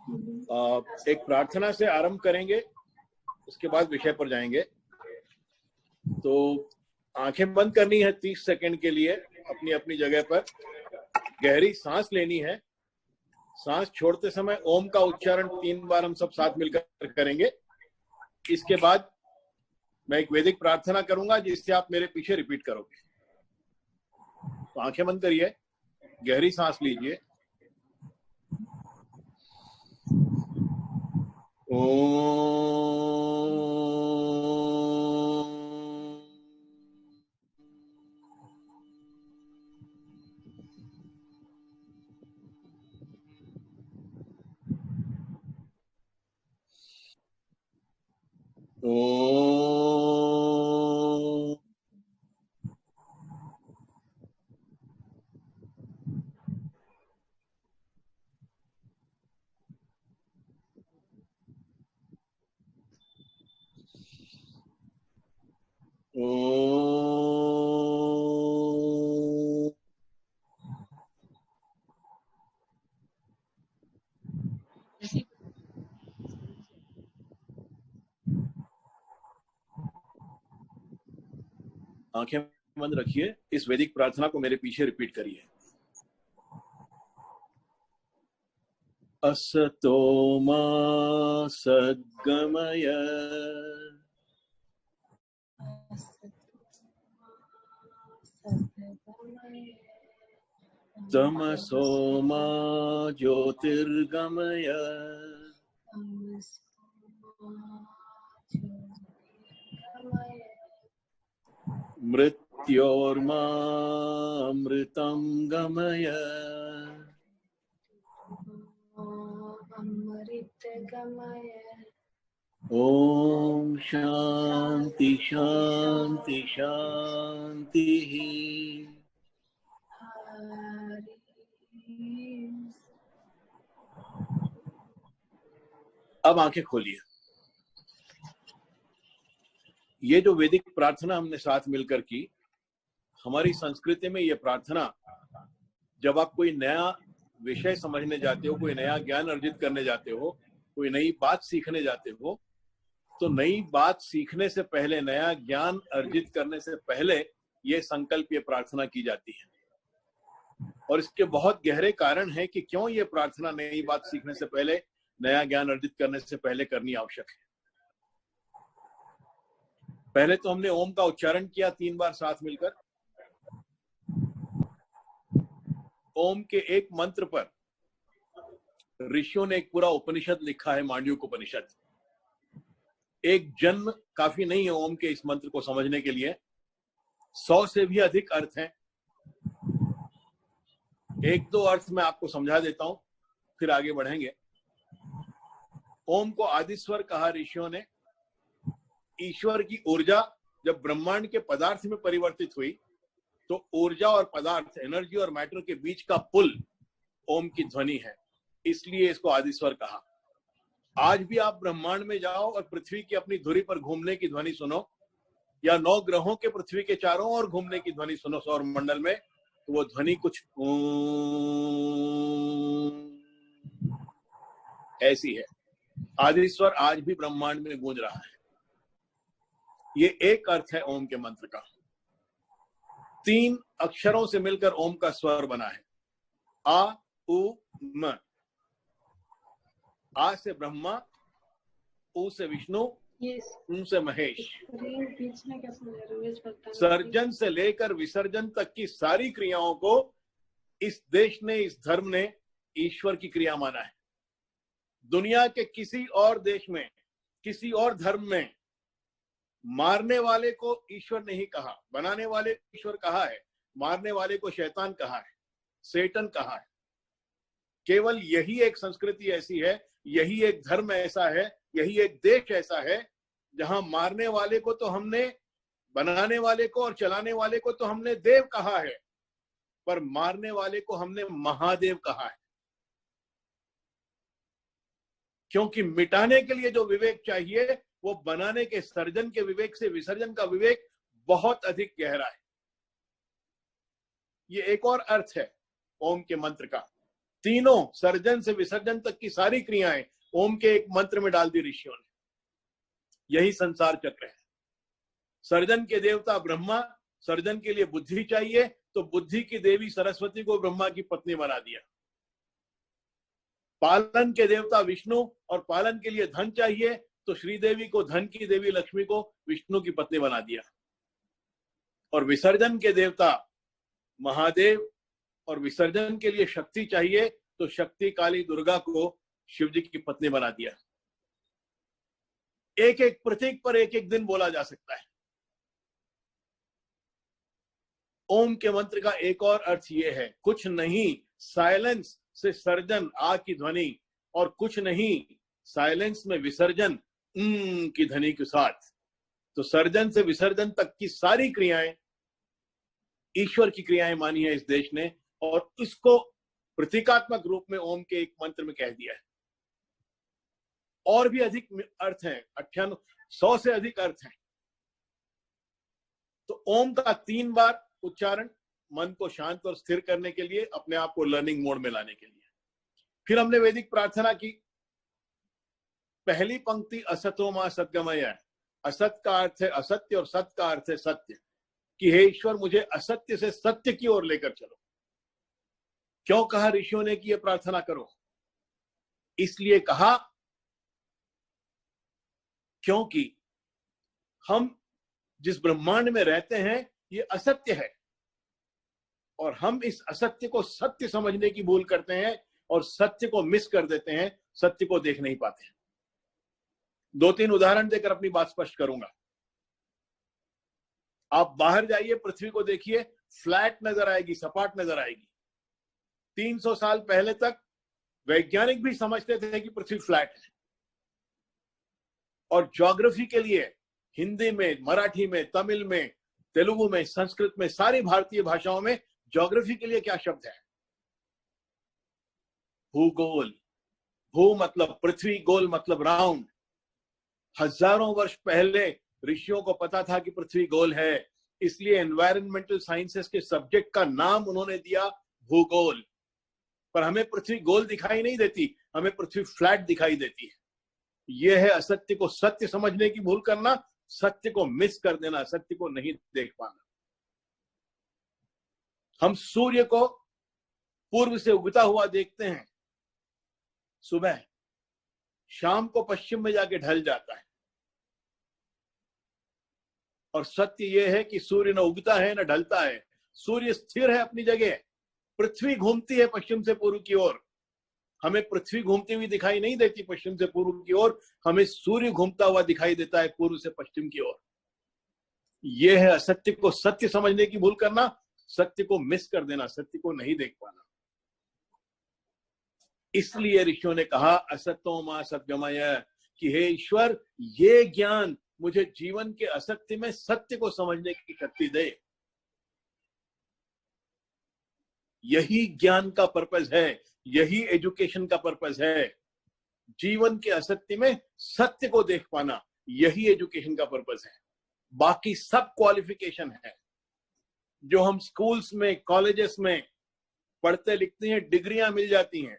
एक प्रार्थना से आरंभ करेंगे, उसके बाद विषय पर जाएंगे। तो आंखें बंद करनी है 30 सेकंड के लिए अपनी अपनी जगह पर। गहरी सांस लेनी है। सांस छोड़ते समय ओम का उच्चारण 3 बार हम सब साथ मिलकर करेंगे। इसके बाद मैं एक वैदिक प्रार्थना करूंगा जिससे आप मेरे पीछे रिपीट करोगे। तो आंखें बंद करिए, गहरी सांस लीजिए। आंखें बंद रखिए। इस वैदिक प्रार्थना को मेरे पीछे रिपीट करिए। असतो मा सद्गमय तमसो मा ज्योतिर्गमय मृत्योर्मा अमृतं गमय। ओम शांति शांति शांति। अब आंखें खोलिए। ये जो वैदिक प्रार्थना हमने साथ मिलकर की, हमारी संस्कृति में ये प्रार्थना जब आप कोई नया विषय समझने जाते हो, कोई नया ज्ञान अर्जित करने जाते हो, कोई नई बात सीखने जाते हो, तो नई बात सीखने से पहले, नया ज्ञान अर्जित करने से पहले ये संकल्प, ये प्रार्थना की जाती है। और इसके बहुत गहरे कारण हैं कि क्यों ये प्रार्थना नई बात सीखने से पहले, नया ज्ञान अर्जित करने से पहले करनी आवश्यक है। पहले तो हमने ओम का उच्चारण किया 3 बार साथ मिलकर। ओम के एक मंत्र पर ऋषियों ने एक पूरा उपनिषद लिखा है, मांडूक्य उपनिषद। एक जन्म काफी नहीं है ओम के इस मंत्र को समझने के लिए, 100 से भी अधिक अर्थ हैं। एक दो अर्थ मैं आपको समझा देता हूं, फिर आगे बढ़ेंगे। ओम को आदिस्वर कहा ऋषियों ने। ईश्वर की ऊर्जा जब ब्रह्मांड के पदार्थ में परिवर्तित हुई, तो ऊर्जा और पदार्थ, एनर्जी और मैटर के बीच का पुल ओम की ध्वनि है, इसलिए इसको आदिस्वर कहा। आज भी आप ब्रह्मांड में जाओ और पृथ्वी की अपनी धुरी पर घूमने की ध्वनि सुनो, या 9 ग्रहों के पृथ्वी के चारों ओर घूमने की ध्वनि सुनो सौर मंडल में, तो वो ध्वनि कुछ ऐसी है। आदिस्वर आज भी ब्रह्मांड में गूंज रहा है। ये एक अर्थ है ओम के मंत्र का। 3 अक्षरों से मिलकर ओम का स्वर बना है। आ उ म। आ से ब्रह्मा, उ से विष्णु, उ से महेश। सर्जन से लेकर विसर्जन तक की सारी क्रियाओं को इस देश ने, इस धर्म ने ईश्वर की क्रिया माना है। दुनिया के किसी और देश में, किसी और धर्म में मारने वाले को ईश्वर नहीं कहा, बनाने वाले को ईश्वर कहा है, मारने वाले को शैतान कहा है, सेटन कहा है। केवल यही एक संस्कृति ऐसी है, यही एक धर्म ऐसा है, यही एक देश ऐसा है जहां मारने वाले को तो हमने, बनाने वाले को और चलाने वाले को तो हमने देव कहा है, पर मारने वाले को हमने महादेव कहा है। क्योंकि मिटाने के लिए जो विवेक चाहिए, वो बनाने के, सर्जन के विवेक से विसर्जन का विवेक बहुत अधिक गहरा है। ये एक और अर्थ है ओम के मंत्र का। तीनों सर्जन से विसर्जन तक की सारी क्रियाएं ओम के एक मंत्र में डाल दी ऋषियों ने। यही संसार चक्र है। सर्जन के देवता ब्रह्मा, सर्जन के लिए बुद्धि चाहिए, तो बुद्धि की देवी सरस्वती को ब्रह्मा की पत्नी बना दिया। पालन के देवता विष्णु और पालन के लिए धन चाहिए, तो श्रीदेवी को, धन की देवी लक्ष्मी को विष्णु की पत्नी बना दिया। और विसर्जन के देवता महादेव और विसर्जन के लिए शक्ति चाहिए, तो शक्ति काली दुर्गा को शिव जी की पत्नी बना दिया। एक एक प्रतीक पर एक एक दिन बोला जा सकता है। ओम के मंत्र का एक और अर्थ यह है, कुछ नहीं साइलेंस से सर्जन आ की ध्वनि, और कुछ नहीं साइलेंस में विसर्जन की ध्वनि के साथ। तो सर्जन से विसर्जन तक की सारी क्रियाएं ईश्वर की क्रियाएं मानी है इस देश ने, और इसको प्रतीकात्मक रूप में ओम के एक मंत्र में कह दिया है। और भी अधिक अर्थ हैं, 98 से अधिक अर्थ हैं। तो ओम का 3 बार उच्चारण मन को शांत और स्थिर करने के लिए, अपने आप को लर्निंग मोड में लाने के लिए। फिर हमने वैदिक प्रार्थना की। पहली पंक्ति असतो मा सद्गमय है। असत का अर्थ है असत्य और सत्य का अर्थ है सत्य, कि हे ईश्वर मुझे असत्य से सत्य की ओर लेकर चलो। क्यों कहा ऋषियों ने कि यह प्रार्थना करो? इसलिए कहा क्योंकि हम जिस ब्रह्मांड में रहते हैं ये असत्य है, और हम इस असत्य को सत्य समझने की भूल करते हैं और सत्य को मिस कर देते हैं, सत्य को देख नहीं पाते हैं। 2-3 उदाहरण देकर अपनी बात स्पष्ट करूंगा। आप बाहर जाइए, पृथ्वी को देखिए, फ्लैट नजर आएगी, सपाट नजर आएगी। 300 साल पहले तक वैज्ञानिक भी समझते थे कि पृथ्वी फ्लैट है। और ज्योग्राफी के लिए हिंदी में, मराठी में, तमिल में, तेलुगु में, संस्कृत में, सारी भारतीय भाषाओं में ज्योग्राफी के लिए क्या शब्द है? भूगोल। भू मतलब पृथ्वी, गोल मतलब राउंड। हजारों वर्ष पहले ऋषियों को पता था कि पृथ्वी गोल है, इसलिए एनवायरमेंटल साइंसेस के सब्जेक्ट का नाम उन्होंने दिया भूगोल। पर हमें पृथ्वी गोल दिखाई नहीं देती, हमें पृथ्वी फ्लैट दिखाई देती है। यह है असत्य को सत्य समझने की भूल करना, सत्य को मिस कर देना, सत्य को नहीं देख पाना। हम सूर्य को पूर्व से उगता हुआ देखते हैं सुबह, शाम को पश्चिम में जाके ढल जाता है। और सत्य यह है कि सूर्य न उगता है न ढलता है, सूर्य स्थिर है अपनी जगह। पृथ्वी घूमती है पश्चिम से पूर्व की ओर, हमें पृथ्वी घूमती हुई दिखाई नहीं देती पश्चिम से पूर्व की ओर, हमें सूर्य घूमता हुआ दिखाई देता है पूर्व से पश्चिम की ओर। यह है असत्य को सत्य समझने की भूल करना, सत्य को मिस कर देना, सत्य को नहीं देख पाना। इसलिए ऋषियों ने कहा असतो मा सद्गमय, कि हे ईश्वर ये ज्ञान मुझे जीवन के असत्य में सत्य को समझने की शक्ति दे। यही ज्ञान का पर्पस है, यही एजुकेशन का पर्पस है। जीवन के असत्य में सत्य को देख पाना, यही एजुकेशन का पर्पस है। बाकी सब क्वालिफिकेशन है जो हम स्कूल्स में, कॉलेजेस में पढ़ते लिखते हैं, डिग्रियां मिल जाती हैं,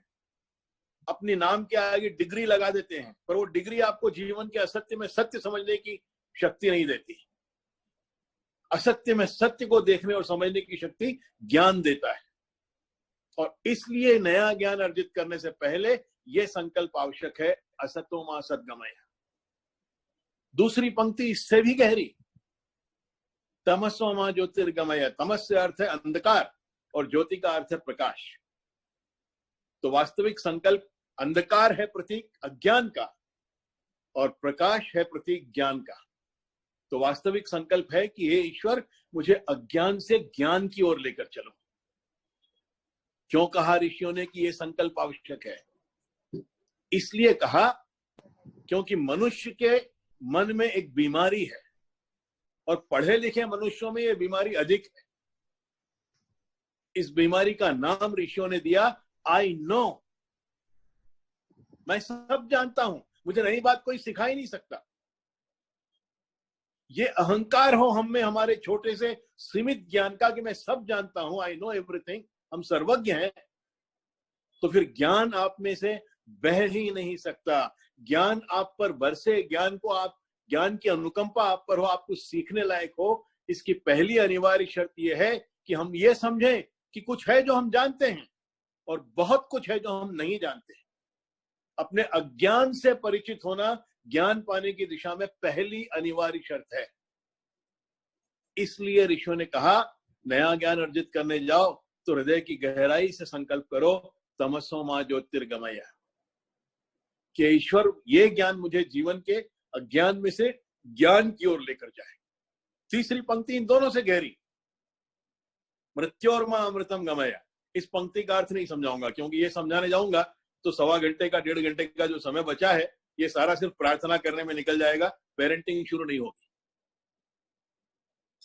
अपने नाम के आगे डिग्री लगा देते हैं, पर वो डिग्री आपको जीवन के असत्य में सत्य समझने की शक्ति नहीं देती। असत्य में सत्य को देखने और समझने की शक्ति ज्ञान देता है। और इसलिए नया ज्ञान अर्जित करने से पहले यह संकल्प आवश्यक है, असतो मा सद्गमय। दूसरी पंक्ति इससे भी गहरी, तमसो मा ज्योतिर्गमय। तमस से अर्थ है अंधकार और ज्योति का अर्थ है प्रकाश। तो वास्तविक संकल्प अंधकार है प्रतीक अज्ञान का, और प्रकाश है प्रतीक ज्ञान का। तो वास्तविक संकल्प है कि हे ईश्वर मुझे अज्ञान से ज्ञान की ओर लेकर चलो। क्यों कहा ऋषियों ने कि यह संकल्प आवश्यक है? इसलिए कहा क्योंकि मनुष्य के मन में एक बीमारी है, और पढ़े लिखे मनुष्यों में यह बीमारी अधिक है। इस बीमारी का नाम ऋषियों ने दिया आई नो। मैं सब जानता हूं, मुझे नई बात कोई सिखा ही नहीं सकता। ये अहंकार हो हम में, हमारे छोटे से सीमित ज्ञान का, कि मैं सब जानता हूं, आई नो एवरीथिंग, हम सर्वज्ञ हैं। तो फिर ज्ञान आप में से बह ही नहीं सकता। ज्ञान आप पर बरसे, ज्ञान की अनुकंपा आप पर हो, आप कुछ सीखने लायक हो, इसकी पहली अनिवार्य शर्त यह है कि हम ये समझें कि कुछ है जो हम जानते हैं और बहुत कुछ है जो हम नहीं जानते। अपने अज्ञान से परिचित होना ज्ञान पाने की दिशा में पहली अनिवार्य शर्त है। इसलिए ऋषियों ने कहा, नया ज्ञान अर्जित करने जाओ तो हृदय की गहराई से संकल्प करो, तमसो मां ज्योतिर्गमय, कि ईश्वर ये ज्ञान मुझे जीवन के अज्ञान में से ज्ञान की ओर लेकर जाए। तीसरी पंक्ति इन दोनों से गहरी, मृत्योर्मा अमृतम गमय। इस पंक्ति का अर्थ नहीं समझाऊंगा, क्योंकि ये समझाने जाऊंगा तो 1.25 घंटे का 1.5 घंटे का जो समय बचा है ये सारा सिर्फ प्रार्थना करने में निकल जाएगा, पेरेंटिंग शुरू नहीं होगी।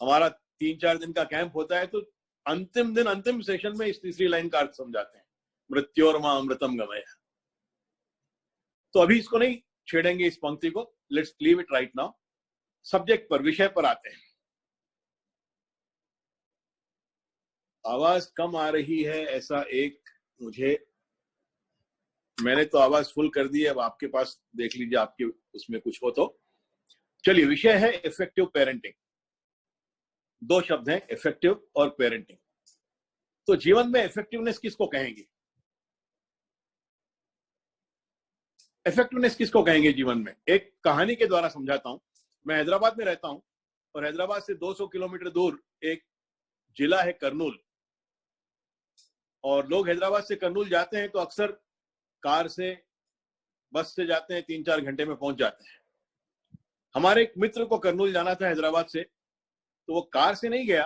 हमारा 3-4 दिन का कैंप होता है तो अंतिम दिन, अंतिम सेशन में इस तीसरी लाइन का अर्थ समझाते हैं, मृत्योर्मा अमृतम गमय। तो अभी इसको नहीं छेड़ेंगे इस पंक्ति को, let's leave it right now. Subject पर, विषय पर आते हैं। आवाज कम आ रही है ऐसा मैंने तो आवाज फुल कर दी है, अब आपके पास देख लीजिए आपके उसमें कुछ हो तो। चलिए, विषय है इफेक्टिव पेरेंटिंग। 2 शब्द हैं, इफेक्टिव और पेरेंटिंग। तो जीवन में इफेक्टिवनेस किसको कहेंगे? इफेक्टिवनेस किसको कहेंगे जीवन में? एक कहानी के द्वारा समझाता हूं। मैं हैदराबाद में रहता हूं और हैदराबाद से 200 किलोमीटर दूर एक जिला है कर्नूल, और लोग हैदराबाद से कर्नूल जाते हैं तो अक्सर कार से, बस से जाते हैं, 3-4 घंटे में पहुंच जाते हैं। हमारे एक मित्र को कर्नूल जाना था हैदराबाद से, तो वो कार से नहीं गया,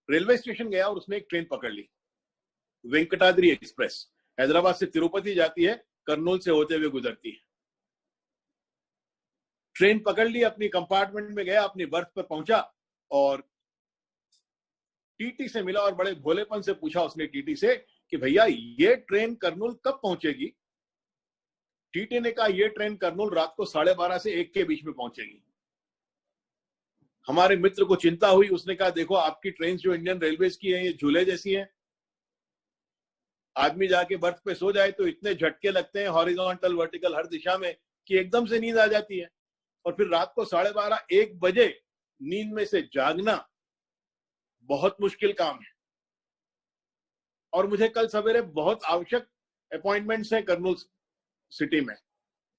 रेलवे स्टेशन गया और उसने एक ट्रेन पकड़ ली, वेंकटाद्री एक्सप्रेस। हैदराबाद से तिरुपति जाती है, कर्नूल से होते हुए गुजरती है। ट्रेन पकड़ ली, अपनी कंपार्टमेंट में गया, अपनी बर्थ पर पहुंचा और टीटी से मिला और बड़े भोलेपन से पूछा उसने टीटी से कि भैया ये ट्रेन कर्नूल कब पहुंचेगी? टीटी ने कहा ये ट्रेन कर्नूल रात को 12:30 से 1 के बीच में पहुंचेगी। हमारे मित्र को चिंता हुई, उसने कहा देखो आपकी ट्रेन जो इंडियन रेलवेज की है ये झूले जैसी है, आदमी जाके बर्थ पे सो जाए तो इतने झटके लगते हैं हॉरिजॉन्टल वर्टिकल हर दिशा में कि एकदम से नींद आ जाती है, और फिर रात को 12:30-1 बजे नींद में से जागना बहुत मुश्किल काम है, और मुझे कल सवेरे बहुत आवश्यक अपॉइंटमेंट्स हैं कर्नूल सिटी में,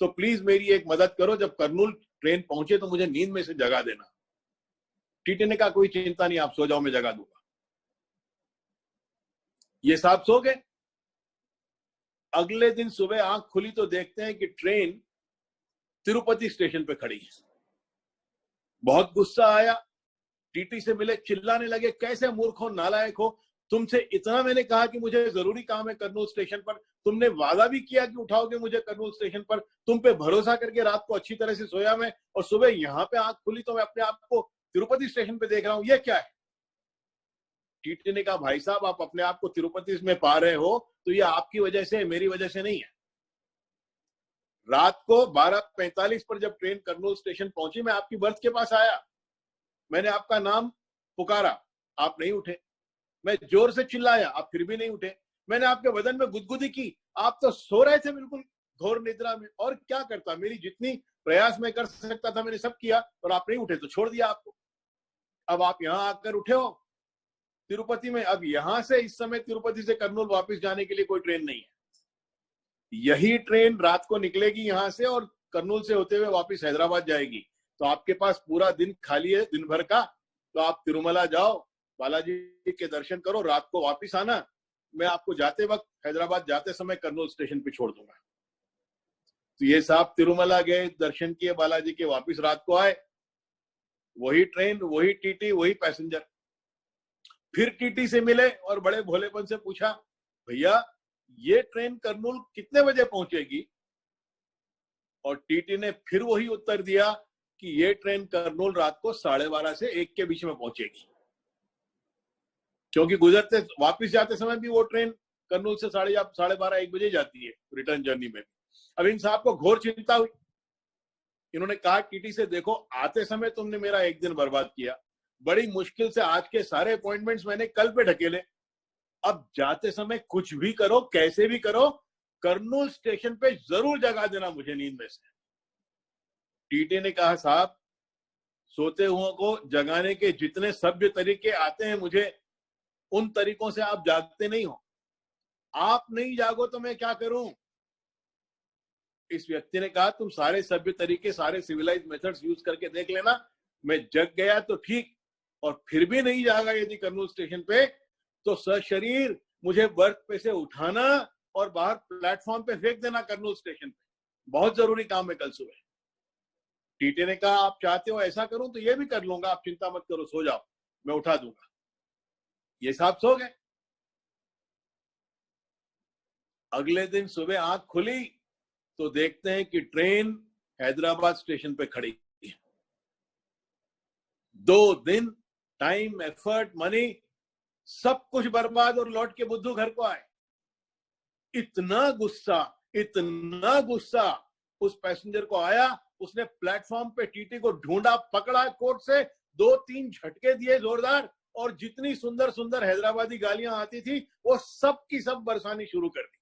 तो प्लीज मेरी एक मदद करो, जब कर्नूल ट्रेन पहुंचे तो मुझे नींद में से जगा देना। टीटी ने कहा कोई चिंता नहीं, आप सो जाओ, मैं जगा दूंगा। ये साहब सो गए। अगले दिन सुबह आंख खुली तो देखते हैं कि ट्रेन तिरुपति स्टेशन पे खड़ी है। बहुत गुस्सा आया, टीटी से मिले, चिल्लाने लगे कैसे मूर्ख हो, नालायक हो, तुमसे इतना मैंने कहा कि मुझे जरूरी काम है कर्नूल स्टेशन पर, तुमने वादा भी किया कि उठाओगे मुझे कर्नूल स्टेशन पर, तुम पे भरोसा करके रात को अच्छी तरह से सोया मैं, और सुबह यहां पे आंख खुली तो मैं अपने आप को तिरुपति स्टेशन पे देख रहा हूं, ये क्या है? टीटी ने कहा भाई साहब आप अपने आप को तिरुपति में पा रहे हो तो ये आपकी वजह से, मेरी वजह से नहीं है। रात को 12:45 पर जब ट्रेन कर्नूल स्टेशन पहुंची, मैं आपकी बर्थ के पास आया, मैंने आपका नाम पुकारा, आप नहीं उठे, मैं जोर से चिल्लाया, आप फिर भी नहीं उठे, मैंने आपके बदन में गुदगुदी की, आप तो सो रहे थे बिल्कुल घोर निद्रा में, और क्या करता, मेरी जितनी प्रयास मैं कर सकता था मैंने सब किया, और आप नहीं उठे तो छोड़ दिया आपको। अब आप यहां आकर उठे हो तिरुपति में, अब यहां से इस समय तिरुपति से कर्नूल वापस जाने के लिए कोई ट्रेन नहीं है, यही ट्रेन रात को निकलेगी यहां से और कर्नूल से होते हुए वापस हैदराबाद जाएगी, तो आपके पास पूरा दिन खाली है दिन भर का, तो आप तिरुमला जाओ, बालाजी के दर्शन करो, रात को वापस आना, मैं आपको जाते वक्त हैदराबाद जाते समय कर्नूल स्टेशन पे छोड़ दूंगा। तो ये साहब तिरुमला गए, दर्शन किए बालाजी के, वापस रात को आए, वही ट्रेन, वही टीटी, वही पैसेंजर। फिर टीटी से मिले और बड़े भोलेपन से पूछा भैया ये ट्रेन कर्नूल कितने बजे पहुंचेगी? और टीटी ने फिर वही उत्तर दिया कि ये ट्रेन कर्नूल रात को 12:30 से 1 के बीच में पहुंचेगी, क्योंकि गुजरते वापस जाते समय भी वो ट्रेन कर्नूल से 12:30-1 बजे जाती है रिटर्न जर्नी में। अब इन साहब को घोर चिंता हुई, इन्होंने कहा टीटी से देखो आते समय तुमने मेरा 1 दिन बर्बाद किया, बड़ी मुश्किल से आज के सारे अपॉइंटमेंट्स मैंने कल पे ढकेले, अब जाते समय कुछ भी करो, कैसे भी करो, कर्नूल स्टेशन पे जरूर जगा देना मुझे नींद में से। टीटी ने कहा, साहब सोते हुओं को जगाने के जितने सभ्य तरीके आते हैं मुझे, उन तरीकों से आप जागते नहीं हो। आप नहीं जागो तो मैं क्या करूं? इस व्यक्ति ने कहा, तुम सारे सभ्य तरीके, सारे सिविलाइज मेथड्स यूज करके देख लेना, मैं जग गया तो ठीक, और फिर भी नहीं जागा यदि कर्नूल स्टेशन पे, तो सशरीर मुझे बर्थ पे से उठाना और बाहर प्लेटफॉर्म पे फेंक देना कर्नूल स्टेशन पे। बहुत जरूरी काम है कल सुबह। टीटी ने कहा, आप चाहते हो ऐसा करूं तो ये भी कर लूंगा, आप चिंता मत करो, सो जाओ, मैं उठा दूंगा। ये साहब सो गए। अगले दिन सुबह आंख खुली तो देखते हैं कि ट्रेन हैदराबाद स्टेशन पे खड़ी है। 2 दिन टाइम, एफर्ट, मनी, सब कुछ बर्बाद, और लौट के बुद्धू घर को आए। इतना गुस्सा उस पैसेंजर को आया, उसने प्लेटफॉर्म पे टीटी को ढूंढा, पकड़ा कोट से, 2-3 झटके दिए जोरदार, और जितनी सुंदर सुंदर हैदराबादी गालियां आती थी वो सब की सब बरसानी शुरू कर दी।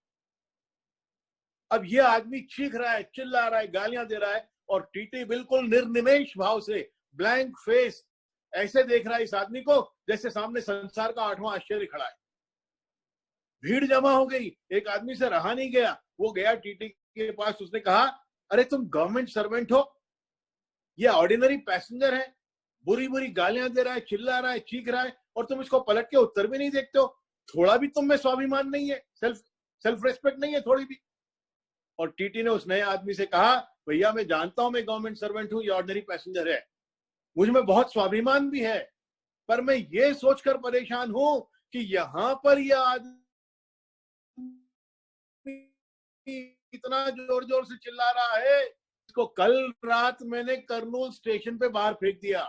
अब ये आदमी चीख रहा है, चिल्ला रहा है, गालियां दे रहा है, और टीटी बिल्कुल निर्निमेष भाव से, ब्लैंक फेस, ऐसे देख रहा है इस आदमी को जैसे सामने संसार का 8वां आश्चर्य खड़ा है। भीड़ जमा हो गई, एक आदमी से रहा नहीं गया, वो गया टीटी के पास, उसने कहा, अरे तुम गवर्नमेंट सर्वेंट हो, ये ऑर्डिनरी पैसेंजर है, बुरी बुरी गालियां दे रहा है, चिल्ला रहा है, चीख रहा है, और तुम इसको पलट के उत्तर भी नहीं देखते हो? थोड़ा भी तुम में स्वाभिमान नहीं है, सेल्फ रेस्पेक्ट नहीं है थोड़ी भी? और टीटी ने उस नए आदमी से कहा, भैया मैं जानता हूं मैं गवर्नमेंट सर्वेंट हूं, ये ऑर्डिनरी पैसेंजर है, मुझ में बहुत स्वाभिमान भी है, पर मैं ये सोचकर परेशान हूं कि यहां पर यह आदमी इतना जोर जोर से चिल्ला रहा है, इसको कल रात मैंने कर्नूल स्टेशन पे बाहर फेंक दिया।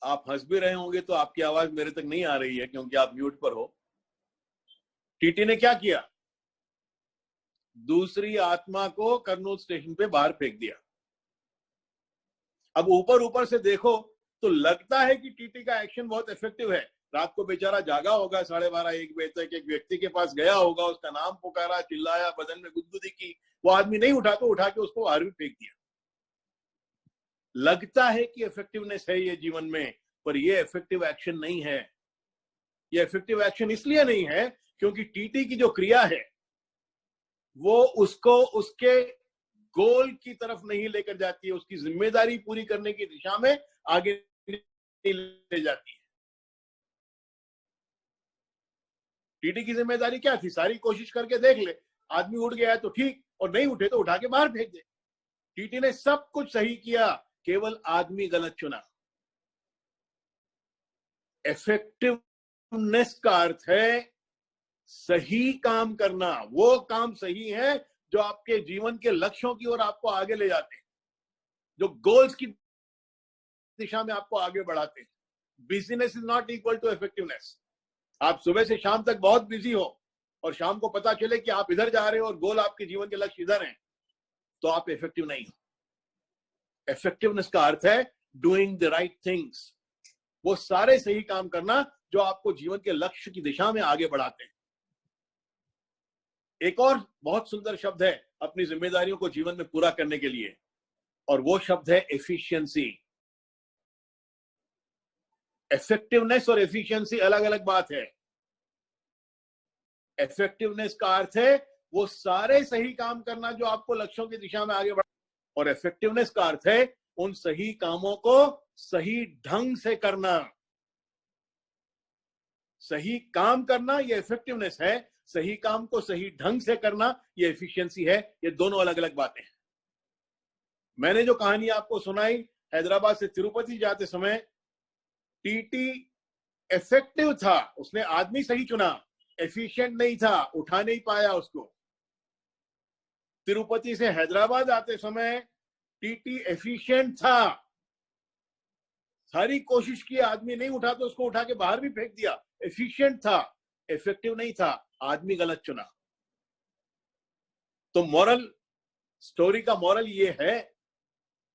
आप हंस भी रहे होंगे तो आपकी आवाज मेरे तक नहीं आ रही है क्योंकि आप म्यूट पर हो। टीटी ने क्या किया? दूसरी आत्मा को कर्नूल स्टेशन पे बाहर फेंक दिया। अब ऊपर ऊपर से देखो तो लगता है कि टीटी का एक्शन बहुत इफेक्टिव है। रात को बेचारा जागा होगा 12:30-1 बजे तक, एक व्यक्ति के पास गया होगा, उसका नाम पुकारा, चिल्लाया, बदन में गुदगुदी की, वो आदमी नहीं उठा तो उठा के उसको बाहर भी फेंक दिया। लगता है कि इफेक्टिवनेस है ये जीवन में, पर ये इफेक्टिव एक्शन नहीं है। ये इफेक्टिव एक्शन इसलिए नहीं है क्योंकि टीटी की जो क्रिया है वो उसको उसके गोल की तरफ नहीं लेकर जाती है, उसकी जिम्मेदारी पूरी करने की दिशा में आगे नहीं ले जाती है। टीटी की जिम्मेदारी क्या थी? सारी कोशिश करके देख ले, आदमी उठ गया तो ठीक, और नहीं उठे तो उठा के बाहर फेंक दे। टीटी ने सब कुछ सही किया, केवल आदमी गलत चुना। इफेक्टिवनेस का अर्थ है सही काम करना। वो काम सही है जो आपके जीवन के लक्ष्यों की ओर आपको आगे ले जाते हैं, जो गोल्स की दिशा में आपको आगे बढ़ाते हैं। Busyness is not equal to effectiveness. आप सुबह से शाम तक बहुत बिजी हो और शाम को पता चले कि आप इधर जा रहे हो और गोल आपके जीवन के लक्ष्य इधर हैं, तो आप इफेक्टिव नहीं हो। इफेक्टिवनेस का अर्थ है डूइंग द राइट थिंग्स, वो सारे सही काम करना जो आपको जीवन के लक्ष्य की दिशा में आगे बढ़ाते हैं। एक और बहुत सुंदर शब्द है अपनी जिम्मेदारियों को जीवन में पूरा करने के लिए, और वो शब्द है एफिशिएंसी। इफेक्टिवनेस और एफिशिएंसी अलग अलग बात है। इफेक्टिवनेस का अर्थ है वो सारे सही काम करना जो आपको लक्ष्यों की दिशा में आगे बढ़ा, और इफेक्टिवनेस का अर्थ है उन सही कामों को सही ढंग से करना। सही काम करना ये इफेक्टिवनेस है, सही काम को सही ढंग से करना ये एफिशिएंसी है। ये दोनों अलग अलग बातें हैं। मैंने जो कहानी आपको सुनाई, हैदराबाद से तिरुपति जाते समय टीटी इफेक्टिव था, उसने आदमी सही चुना, एफिशिएंट नहीं था, उठा नहीं पाया उसको। तिरुपति से हैदराबाद आते समय टीटी एफिशिएंट था, सारी कोशिश की, आदमी नहीं उठा तो उसको उठा के बाहर भी फेंक दिया। एफिशिएंट था, इफेक्टिव नहीं था, आदमी गलत चुना। तो मॉरल स्टोरी का मॉरल ये है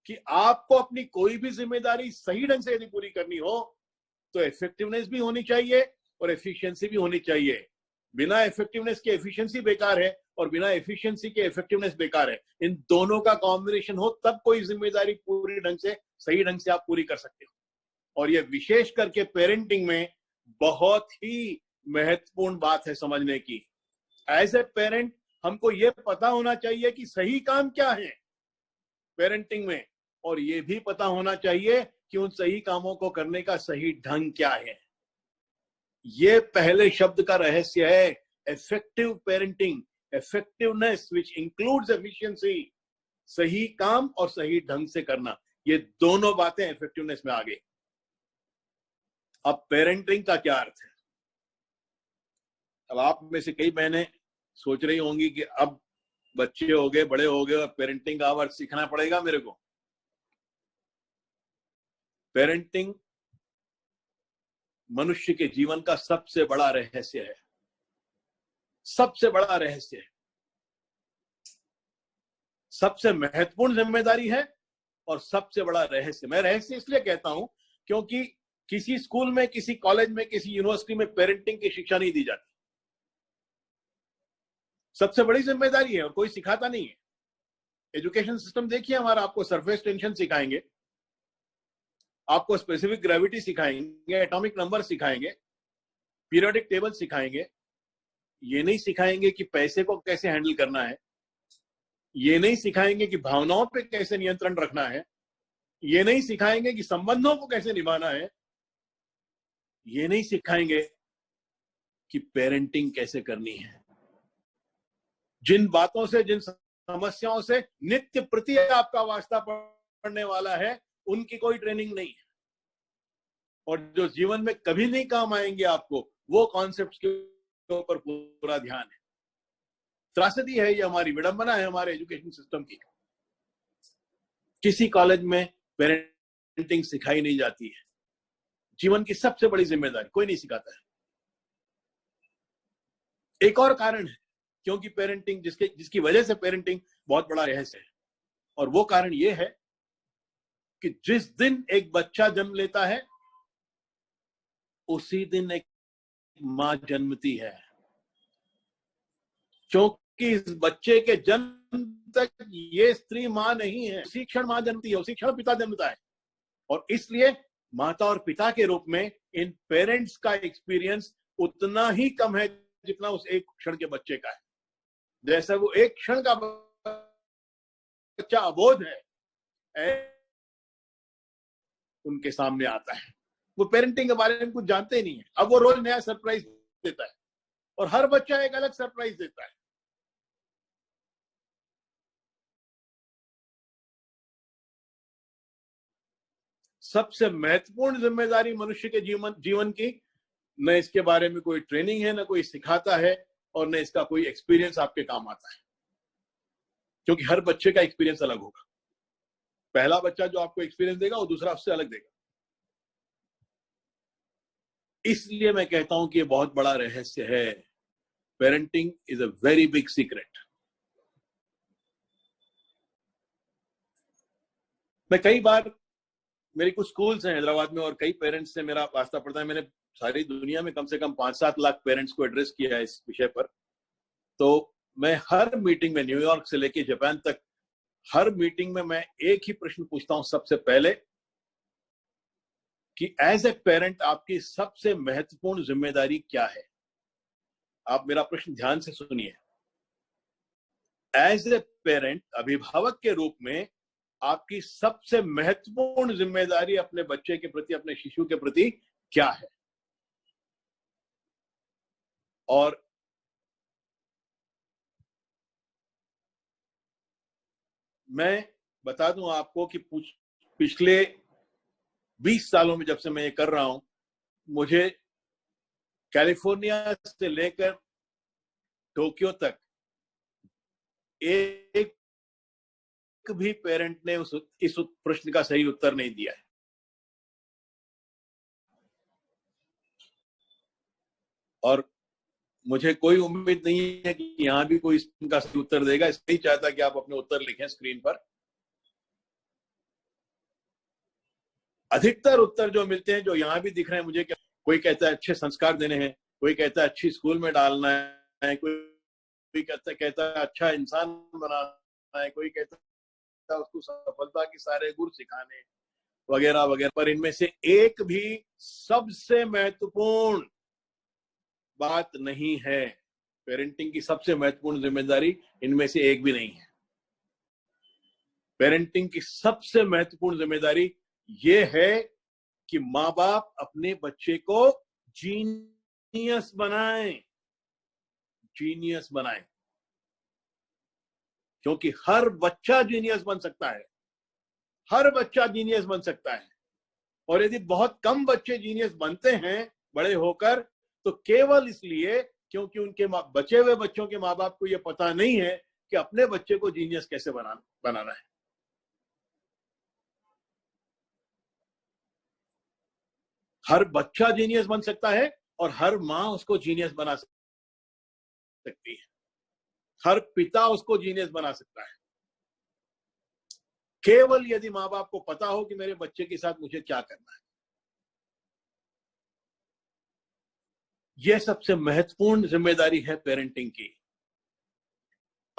कि आपको अपनी कोई भी जिम्मेदारी सही ढंग से यदि पूरी करनी हो तो इफेक्टिवनेस भी होनी चाहिए और एफिशिएंसी भी होनी चाहिए। बिना इफेक्टिवनेस के एफिशिएंसी बेकार है और बिना एफिशिएंसी के इफेक्टिवनेस बेकार है। इन दोनों का कॉम्बिनेशन हो तब कोई जिम्मेदारी पूरी ढंग से सही ढंग से आप पूरी कर सकते हो। और ये विशेष करके पेरेंटिंग में बहुत ही महत्वपूर्ण बात है समझने की। एज ए पेरेंट हमको ये पता होना चाहिए कि सही काम क्या है पेरेंटिंग में, और ये भी पता होना चाहिए कि उन सही कामों को करने का सही ढंग क्या है। ये पहले शब्द का रहस्य है, effective parenting, effectiveness which includes efficiency. सही काम और सही ढंग से करना, ये दोनों बातें इफेक्टिवनेस में आ गई। अब पेरेंटिंग का क्या अर्थ है? अब आप में से कई बहनें सोच रही होंगी कि अब बच्चे हो गए, बड़े हो गए और पेरेंटिंग का वर्ड सीखना पड़ेगा मेरे को। पेरेंटिंग मनुष्य के जीवन का सबसे बड़ा रहस्य है, सबसे बड़ा रहस्य है, सबसे महत्वपूर्ण जिम्मेदारी है और सबसे बड़ा रहस्य। मैं रहस्य इसलिए कहता हूं क्योंकि किसी स्कूल में, किसी कॉलेज में, किसी यूनिवर्सिटी में पेरेंटिंग की शिक्षा नहीं दी जाती। सबसे बड़ी जिम्मेदारी है और कोई सिखाता नहीं है। एजुकेशन सिस्टम देखिए हमारा, आपको सरफेस टेंशन सिखाएंगे, आपको स्पेसिफिक ग्रेविटी सिखाएंगे, एटॉमिक नंबर सिखाएंगे, पीरियोडिक टेबल सिखाएंगे। ये नहीं सिखाएंगे कि पैसे को कैसे हैंडल करना है, ये नहीं सिखाएंगे कि भावनाओं पे कैसे नियंत्रण रखना है, ये नहीं सिखाएंगे कि संबंधों को कैसे निभाना है, ये नहीं सिखाएंगे कि पेरेंटिंग कैसे करनी है। जिन बातों से, जिन समस्याओं से नित्य प्रति आपका वास्ता पड़ने वाला है, उनकी कोई ट्रेनिंग नहीं है। और जो जीवन में कभी नहीं काम आएंगे आपको, वो कॉन्सेप्ट्स के ऊपर पूरा ध्यान है। त्रासदी है ये, हमारी विडंबना है हमारे एजुकेशन सिस्टम की। किसी कॉलेज में पेरेंटिंग सिखाई नहीं जाती है। जीवन की सबसे बड़ी जिम्मेदारी कोई नहीं सिखाता है। एक और कारण है क्योंकि पेरेंटिंग, जिसकी वजह से पेरेंटिंग बहुत बड़ा रहस्य है, और वो कारण ये है कि जिस दिन एक बच्चा जन्म लेता है उसी दिन एक मां जन्मती है। क्योंकि इस बच्चे के जन्म तक ये स्त्री मां नहीं है, उसी क्षण मां जन्मती है, उसी क्षण पिता जन्मता है। और इसलिए माता और पिता के रूप में इन पेरेंट्स का एक्सपीरियंस उतना ही कम है जितना उस एक क्षण के बच्चे का है। जैसे वो एक क्षण का बच्चा अबोध है, उनके सामने आता है, वो पेरेंटिंग के बारे में कुछ जानते ही नहीं है। अब वो रोज नया सरप्राइज देता है और हर बच्चा एक अलग सरप्राइज देता है। सबसे महत्वपूर्ण जिम्मेदारी मनुष्य के जीवन की, न इसके बारे में कोई ट्रेनिंग है, न कोई सिखाता है, और न इसका कोई एक्सपीरियंस आपके काम आता है। क्योंकि हर बच्चे का एक्सपीरियंस अलग होगा। पहला बच्चा जो आपको एक्सपीरियंस देगा वो दूसरा उससे अलग देगा। इसलिए मैं कहता हूं कि ये बहुत बड़ा रहस्य है। Parenting is a very big secret. मैं कई बार, मेरी कुछ स्कूल्स हैं हैदराबाद में और कई पेरेंट्स से मेरा वास्ता पड़ता है। मैंने सारी दुनिया में कम से कम 5-7 लाख पेरेंट्स को एड्रेस किया है इस विषय पर। तो मैं हर मीटिंग में, न्यूयॉर्क से लेके जापान तक, हर मीटिंग में मैं एक ही प्रश्न पूछता हूं सबसे पहले कि एज ए पेरेंट आपकी सबसे महत्वपूर्ण जिम्मेदारी क्या है। आप मेरा प्रश्न ध्यान से सुनिए। एज ए पेरेंट, अभिभावक के रूप में आपकी सबसे महत्वपूर्ण जिम्मेदारी अपने बच्चे के प्रति, अपने शिशु के प्रति क्या है। और मैं बता दूं आपको कि पिछले 20 सालों में जब से मैं ये कर रहा हूं, मुझे कैलिफोर्निया से लेकर टोक्यो तक एक भी पेरेंट ने इस प्रश्न का सही उत्तर नहीं दिया है। और मुझे कोई उम्मीद नहीं है कि यहां भी कोई इसका सही उत्तर देगा। इसलिए चाहता कि आप अपने उत्तर लिखें स्क्रीन पर। अधिकतर उत्तर जो मिलते हैं, जो यहाँ भी दिख रहे हैं मुझे, कि कोई कहता है अच्छे संस्कार देने हैं, कोई कहता है अच्छी स्कूल में डालना है, कोई कहता है अच्छा इंसान बनाना है, कोई कहता है उसको सफलता के सारे गुर सिखाने, वगैरह वगैरह। पर इनमें से एक भी सबसे महत्वपूर्ण बात नहीं है। पेरेंटिंग की सबसे महत्वपूर्ण जिम्मेदारी इनमें से एक भी नहीं है। पेरेंटिंग की सबसे महत्वपूर्ण जिम्मेदारी ये है कि माँ बाप अपने बच्चे को जीनियस बनाएं, जीनियस बनाएं, क्योंकि हर बच्चा जीनियस बन सकता है, हर बच्चा जीनियस बन सकता है। और यदि बहुत कम बच्चे जीनियस बनते हैं बड़े होकर, तो केवल इसलिए क्योंकि उनके बचे हुए बच्चों के माँ बाप को यह पता नहीं है कि अपने बच्चे को जीनियस कैसे बनाना है। हर बच्चा जीनियस बन सकता है और हर माँ उसको जीनियस बना सकती है, हर पिता उसको जीनियस बना सकता है, केवल यदि माँ बाप को पता हो कि मेरे बच्चे के साथ मुझे क्या करना है। यह सबसे महत्वपूर्ण जिम्मेदारी है पेरेंटिंग की।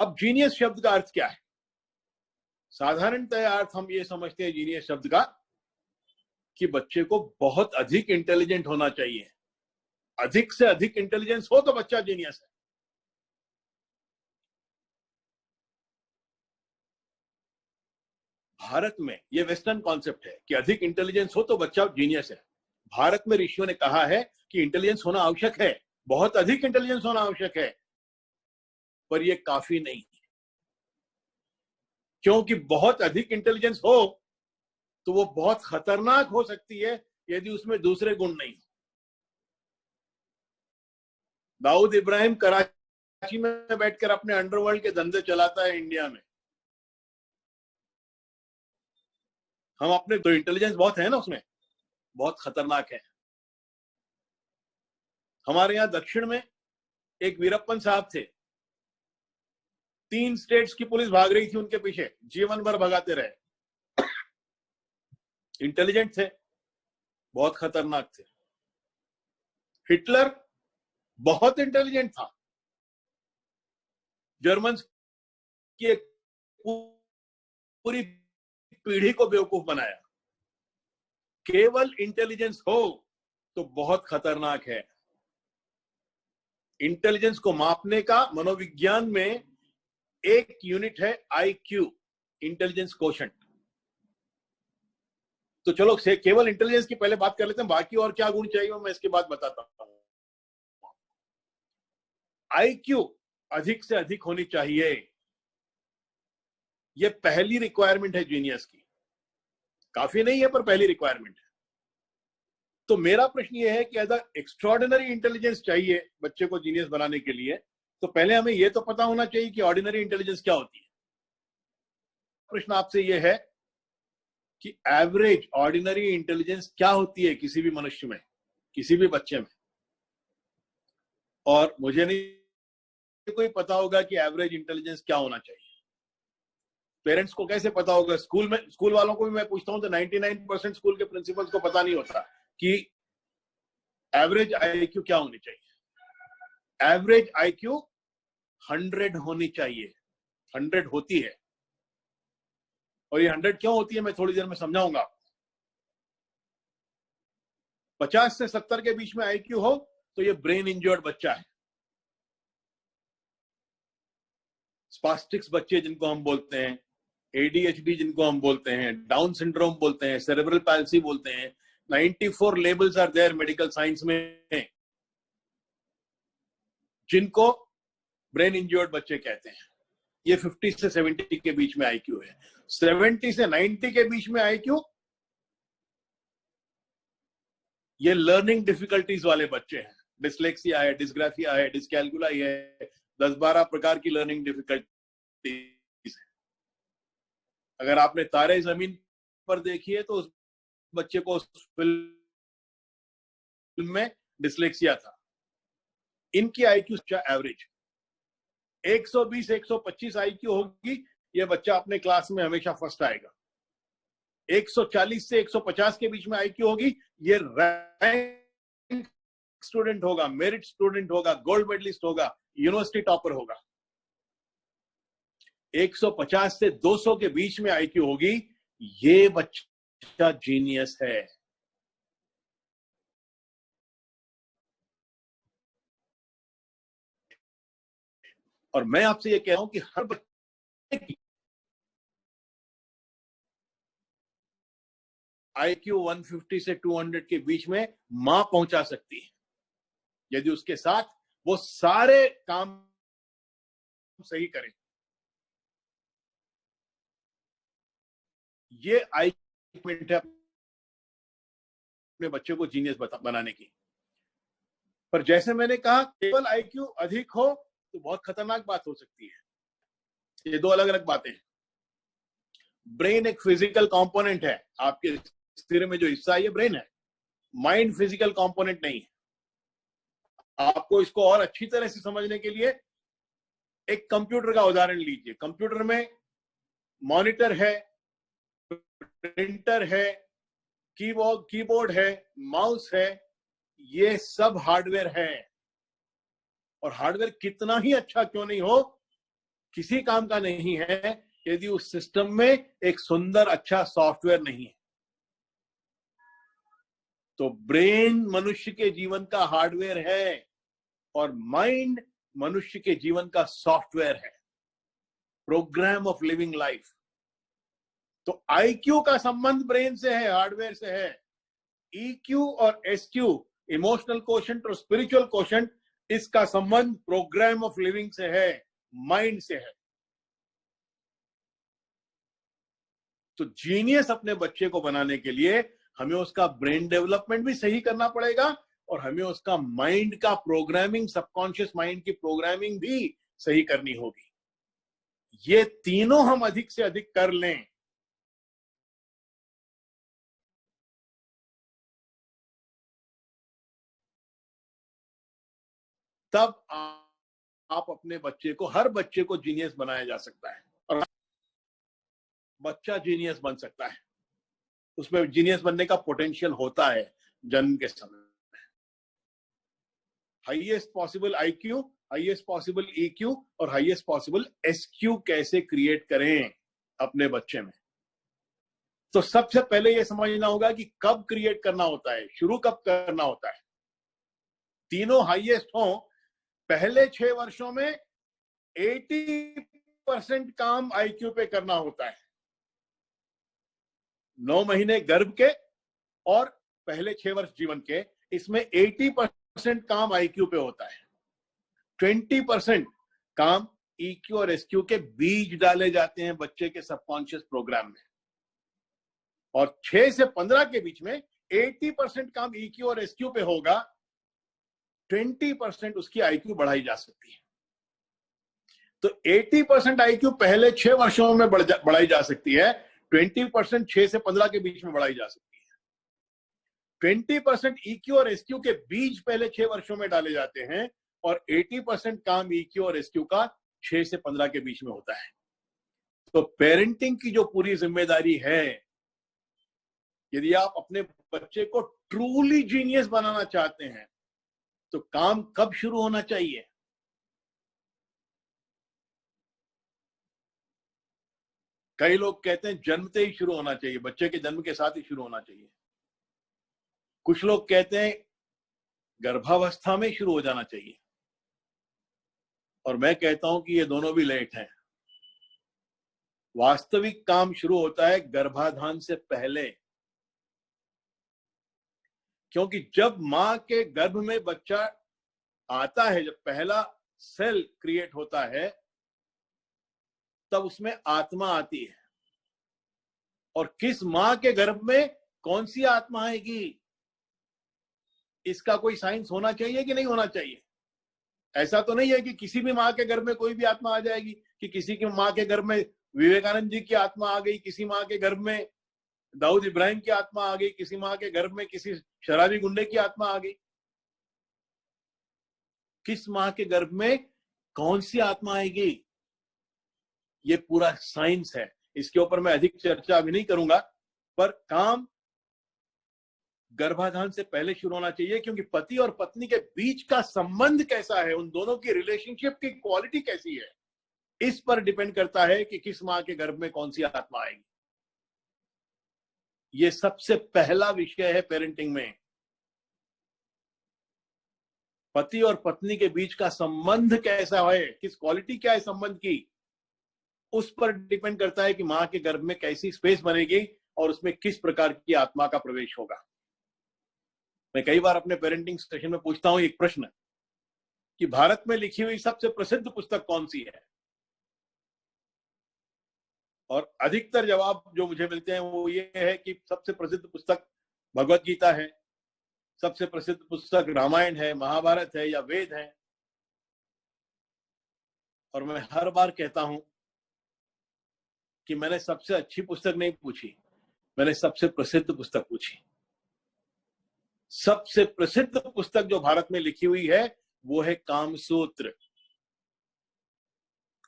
अब जीनियस शब्द का अर्थ क्या है? साधारणतः अर्थ हम ये समझते हैं जीनियस शब्द का कि बच्चे को बहुत अधिक इंटेलिजेंट होना चाहिए। अधिक से अधिक इंटेलिजेंस हो तो बच्चा जीनियस है। भारत में यह वेस्टर्न कॉन्सेप्ट है कि अधिक इंटेलिजेंस हो तो बच्चा जीनियस है। भारत में ऋषियों ने कहा है कि इंटेलिजेंस होना आवश्यक है, बहुत अधिक इंटेलिजेंस होना आवश्यक है, पर यह काफी नहीं है। क्योंकि बहुत अधिक इंटेलिजेंस हो तो वो बहुत खतरनाक हो सकती है यदि उसमें दूसरे गुण नहीं। दाऊद इब्राहिम कराची में बैठकर अपने अंडरवर्ल्ड के धंधे चलाता है इंडिया में। हम अपने तो इंटेलिजेंस बहुत है ना, उसमें बहुत खतरनाक है। हमारे यहां दक्षिण में एक वीरप्पन साहब थे, 3 स्टेट्स की पुलिस भाग रही थी उनके पीछे, जीवन भर भगाते रहे। इंटेलिजेंट थे, बहुत खतरनाक थे। हिटलर बहुत इंटेलिजेंट था, जर्मन की एक पूरी पीढ़ी को बेवकूफ बनाया। केवल इंटेलिजेंस हो तो बहुत खतरनाक है। इंटेलिजेंस को मापने का मनोविज्ञान में एक यूनिट है आईक्यू, इंटेलिजेंस कोशेंट। तो चलो से केवल इंटेलिजेंस की पहले बात कर लेते हैं, बाकी और क्या गुण चाहिए मैं इसके बाद बताता हूं। आईक्यू अधिक से अधिक होनी चाहिए, यह पहली रिक्वायरमेंट है जीनियस की। काफी नहीं है पर पहली रिक्वायरमेंट है। तो मेरा प्रश्न यह है कि अगर एक्स्ट्रॉर्डिनरी इंटेलिजेंस चाहिए बच्चे को जीनियस बनाने के लिए, तो पहले हमें यह तो पता होना चाहिए कि ऑर्डिनरी इंटेलिजेंस क्या होती है। प्रश्न आपसे यह है कि एवरेज ऑर्डिनरी इंटेलिजेंस क्या होती है किसी भी मनुष्य में, किसी भी बच्चे में। और मुझे नहीं कोई पता होगा कि एवरेज इंटेलिजेंस क्या होना चाहिए। पेरेंट्स को कैसे पता होगा? स्कूल में, स्कूल वालों को भी मैं पूछता हूं तो 99% स्कूल के प्रिंसिपल्स को पता नहीं होता कि एवरेज आईक्यू क्या होनी चाहिए। एवरेज आईक्यू 100 होनी चाहिए, 100 होती है। और ये 100 क्यों होती है मैं थोड़ी देर में समझाऊंगा। 50 से 70 के बीच में आईक्यू हो तो ये ब्रेन इंजर्ड बच्चा है। स्पास्टिक्स बच्चे जिनको हम बोलते हैं, एडीएचडी जिनको हम बोलते हैं, डाउन सिंड्रोम बोलते हैं, सेरेब्रल पैल्सी बोलते हैं, 94 labels are there medical science में, जिनको ब्रेन इंजर्ड बच्चे कहते हैं। ये 50 से 70 के बीच में आईक्यू है। 70 से 90 के बीच में आईक्यू ये लर्निंग डिफिकल्टीज वाले बच्चे हैं। डिसलेक्सिया है, डिस्ग्राफिया है, डिस्कैलकुलाई है, 10-12 प्रकार की लर्निंग डिफिकल्टीज है। अगर आपने तारे जमीन पर देखी है तो उस बच्चे को उस फिल्म में डिसलेक्सिया था। इनकी आईक्यू एवरेज 120-125 आईक्यू होगी, यह बच्चा अपने क्लास में हमेशा फर्स्ट आएगा। 140 से 150 के बीच में आईक्यू होगी, ये रैंक स्टूडेंट होगा, मेरिट स्टूडेंट होगा, गोल्ड मेडलिस्ट होगा, यूनिवर्सिटी टॉपर होगा। 150 से 200 के बीच में आईक्यू होगी, ये बच्चा जीनियस है। और मैं आपसे ये कह रहा हूं कि हर बच्चे की आईक्यू 150 से 200 के बीच में मां पहुंचा सकती है, यदि उसके साथ वो सारे काम सही करे। ये आईक्यू है अपने बच्चे को जीनियस बनाने की। पर जैसे मैंने कहा, केवल आईक्यू अधिक हो तो बहुत खतरनाक बात हो सकती है। ये दो अलग अलग बातें हैं। ब्रेन एक फिजिकल कंपोनेंट है, आपके सिर में जो हिस्सा है ये ब्रेन है, माइंड फिजिकल कंपोनेंट नहीं है। आपको इसको और अच्छी तरह से समझने के लिए एक कंप्यूटर का उदाहरण लीजिए। कंप्यूटर में मॉनिटर है, प्रिंटर है, कीबोर्ड है, माउस है, ये सब हार्डवेयर है। और हार्डवेयर कितना ही अच्छा क्यों नहीं हो, किसी काम का नहीं है यदि उस सिस्टम में एक सुंदर अच्छा सॉफ्टवेयर नहीं है। तो ब्रेन मनुष्य के जीवन का हार्डवेयर है और माइंड मनुष्य के जीवन का सॉफ्टवेयर है, प्रोग्राम ऑफ लिविंग लाइफ। तो आईक्यू का संबंध ब्रेन से है, हार्डवेयर से है। ईक्यू और एसक्यू, इमोशनल कोशेंट और स्पिरिचुअल कोशेंट, इसका संबंध प्रोग्राम ऑफ लिविंग से है, माइंड से है। तो जीनियस अपने बच्चे को बनाने के लिए हमें उसका ब्रेन डेवलपमेंट भी सही करना पड़ेगा और हमें उसका माइंड का प्रोग्रामिंग, सबकॉन्शियस माइंड की प्रोग्रामिंग भी सही करनी होगी। ये तीनों हम अधिक से अधिक कर लें तब आप अपने बच्चे को, हर बच्चे को जीनियस बनाया जा सकता है और बच्चा जीनियस बन सकता है। उसमें जीनियस बनने का पोटेंशियल होता है जन्म के समय। Highest possible IQ, highest possible EQ और हाईएस्ट पॉसिबल एसक्यू कैसे क्रिएट करें अपने बच्चे में। तो सबसे पहले यह समझना होगा कि कब क्रिएट करना होता है, शुरू कब करना होता है। तीनों हाईएस्ट हों, पहले 6 वर्षों में 80% काम आईक्यू पे करना होता है। 9 महीने गर्भ के और पहले 6 वर्ष जीवन के, इसमें 80% काम आईक्यू पे होता है। 20% काम ईक्यू और एसक्यू के बीज डाले जाते हैं बच्चे के सबकॉन्शियस प्रोग्राम में। और 6 से 15 के बीच में 80% काम ईक्यू और एसक्यू पे होगा, 20% उसकी आईक्यू बढ़ाई जा सकती है। तो 80% आईक्यू पहले 6 वर्षों में बढ़ाई जा सकती है, 20% 6 से 15 के बीच में बढ़ाई जा सकती है। 20% ईक्यू और एसक्यू के बीज पहले 6 वर्षों में डाले जाते हैं और 80% काम ईक्यू और एसक्यू का 6 से 15 के बीच में होता है। तो पेरेंटिंग की जो पूरी जिम्मेदारी है, यदि आप अपने बच्चे को ट्रूली जीनियस बनाना चाहते हैं तो काम कब शुरू होना चाहिए? कई लोग कहते हैं जन्मते ही शुरू होना चाहिए, बच्चे के जन्म के साथ ही शुरू होना चाहिए। कुछ लोग कहते हैं गर्भावस्था में शुरू हो जाना चाहिए, और मैं कहता हूं कि ये दोनों भी लेट हैं। वास्तविक काम शुरू होता है गर्भाधान से पहले, क्योंकि जब मां के गर्भ में बच्चा आता है, जब पहला सेल क्रिएट होता है, तब उसमें आत्मा आती है। और किस मां के गर्भ में कौन सी आत्मा आएगी, इसका कोई साइंस होना चाहिए कि नहीं होना चाहिए? ऐसा तो नहीं है कि किसी भी मां के गर्भ में कोई भी आत्मा आ जाएगी, कि किसी की मां के गर्भ में विवेकानंद जी की आत्मा आ गई, किसी मां के गर्भ में दाऊद इब्राहिम की आत्मा आ गई, किसी मां के गर्भ में किसी शराबी गुंडे की आत्मा आ गई। किस मां के गर्भ में कौन सी आत्मा आएगी, ये पूरा साइंस है। इसके ऊपर मैं अधिक चर्चा अभी नहीं करूंगा, पर काम गर्भाधान से पहले शुरू होना चाहिए, क्योंकि पति और पत्नी के बीच का संबंध कैसा है, उन दोनों की रिलेशनशिप की क्वालिटी कैसी है, इस पर डिपेंड करता है कि किस मां के गर्भ में कौन सी आत्मा आएगी। ये सबसे पहला विषय है पेरेंटिंग में। पति और पत्नी के बीच का संबंध कैसा है, किस क्वालिटी क्या है संबंध की, उस पर डिपेंड करता है कि मां के गर्भ में कैसी स्पेस बनेगी और उसमें किस प्रकार की आत्मा का प्रवेश होगा। मैं कई बार अपने पेरेंटिंग सेशन में पूछता हूं एक प्रश्न कि भारत में लिखी हुई सबसे प्रसिद्ध पुस्तक कौन सी है, और अधिकतर जवाब जो मुझे मिलते हैं वो ये है कि सबसे प्रसिद्ध पुस्तक भगवत गीता है, सबसे प्रसिद्ध पुस्तक रामायण है, महाभारत है या वेद है। और मैं हर बार कहता हूं कि मैंने सबसे अच्छी पुस्तक नहीं पूछी, मैंने सबसे प्रसिद्ध पुस्तक पूछी। सबसे प्रसिद्ध पुस्तक जो भारत में लिखी हुई है वो है कामसूत्र,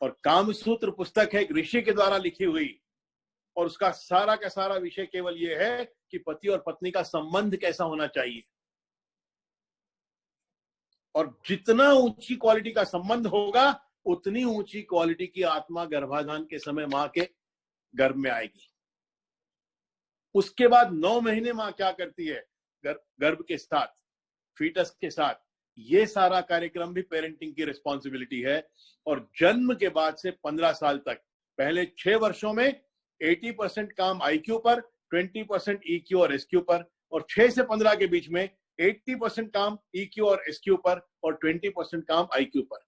और कामसूत्र पुस्तक है एक ऋषि के द्वारा लिखी हुई, और उसका सारा का सारा विषय केवल ये है कि पति और पत्नी का संबंध कैसा होना चाहिए, और जितना ऊंची क्वालिटी का संबंध होगा उतनी ऊंची क्वालिटी की आत्मा गर्भाधान के समय मां के गर्भ में आएगी। उसके बाद 9 महीने मां क्या करती है गर्भ के साथ, फीटस के साथ, ये सारा कार्यक्रम भी पेरेंटिंग की रिस्पॉन्सिबिलिटी है। और जन्म के बाद से 15 साल तक, पहले 6 वर्षों में 80% काम आईक्यू पर, 20% ईक्यू और एसक्यू पर, और 6 से 15 के बीच में 80% काम ईक्यू और एसक्यू पर और 20% काम आईक्यू पर।